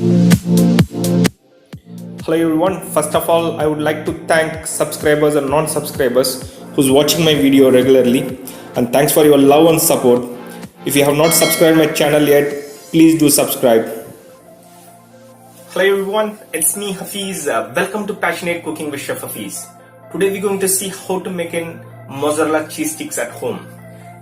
Hello everyone. First of all, I would like to thank subscribers and non-subscribers who's watching my video regularly, and thanks for your love and support. If you have not subscribed my channel yet, please do subscribe. Hello everyone, it's me Hafiz. Welcome to Passionate Cooking with Chef Hafiz. Today we're going to see how to make a mozzarella cheese sticks at home.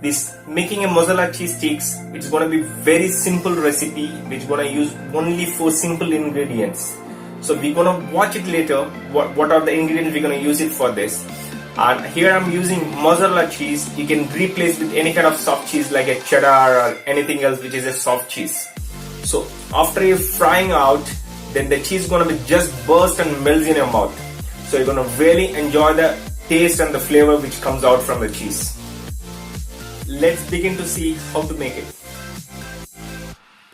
This making a mozzarella cheese sticks, it's going to be very simple recipe which going to use only 4 simple ingredients. So we're going to watch it later what are the ingredients we're going to use it for this. And here I'm using mozzarella cheese. You can replace with any kind of soft cheese like a cheddar or anything else which is a soft cheese. So after you frying out, then the cheese is going to be just burst and melts in your mouth. So you're going to really enjoy the taste and the flavor which comes out from the cheese. Let's begin to see how to make it.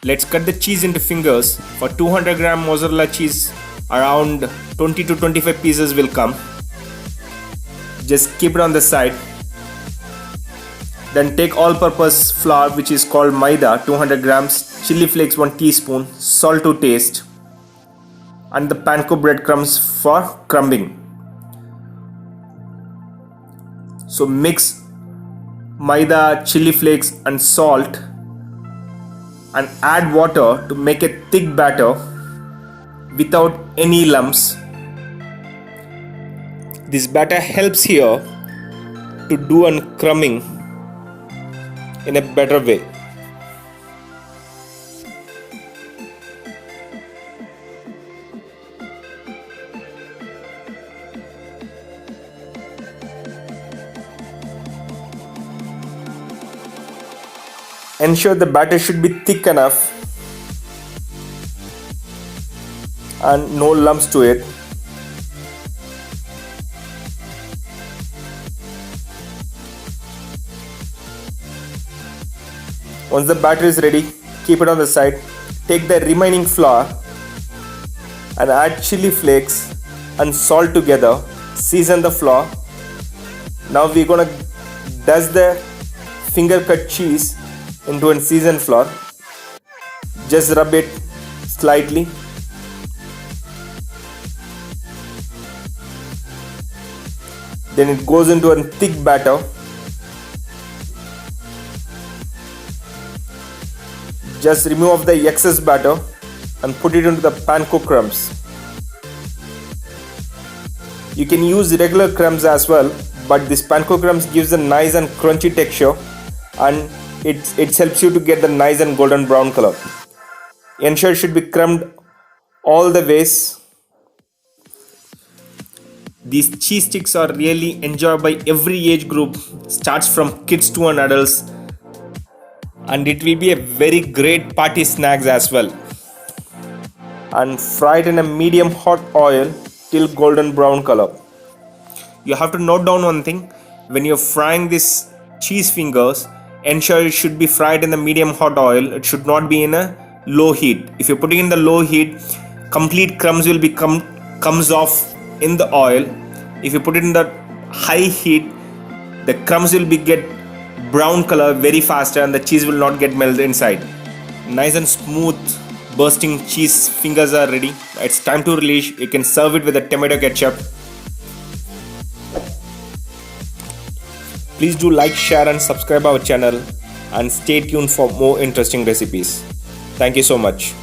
Let's cut the cheese into fingers. For 200 gram mozzarella cheese, around 20 to 25 pieces will come. Just keep it on the side. Then take all-purpose flour which is called maida, 200 grams, chili flakes 1 teaspoon, salt to taste, and the panko breadcrumbs for crumbing. So mix maida, chili flakes and salt and add water to make a thick batter without any lumps. This batter helps here to do uncrumbing in a better way. Ensure the batter should be thick enough and no lumps to it. Once the batter is ready, keep it on the side. Take the remaining flour and add chili flakes and salt together. Season the flour. Now we're gonna dust the finger cut cheese into a seasoned flour. Just rub it slightly. Then it goes into a thick batter. Just remove the excess batter and put it into the panko crumbs. You can use regular crumbs as well, but this panko crumbs gives a nice and crunchy texture, and it helps you to get the nice and golden brown color. Ensure it should be crumbed all the ways. These cheese sticks are really enjoyed by every age group, starts from kids to adults, and it will be a very great party snacks as well. And fry it in a medium hot oil till golden brown color. You have to note down one thing: when you're frying this cheese fingers, ensure it should be fried in the medium hot oil. It should not be in a low heat. If you're putting in the low heat, complete crumbs will comes off in the oil. If you put it in the high heat, the crumbs will get brown color very faster and the cheese will not get melted inside. Nice and smooth bursting cheese fingers are ready. It's time to release. You can serve it with a tomato ketchup. Please do like, share and subscribe our channel, and stay tuned for more interesting recipes. Thank you so much.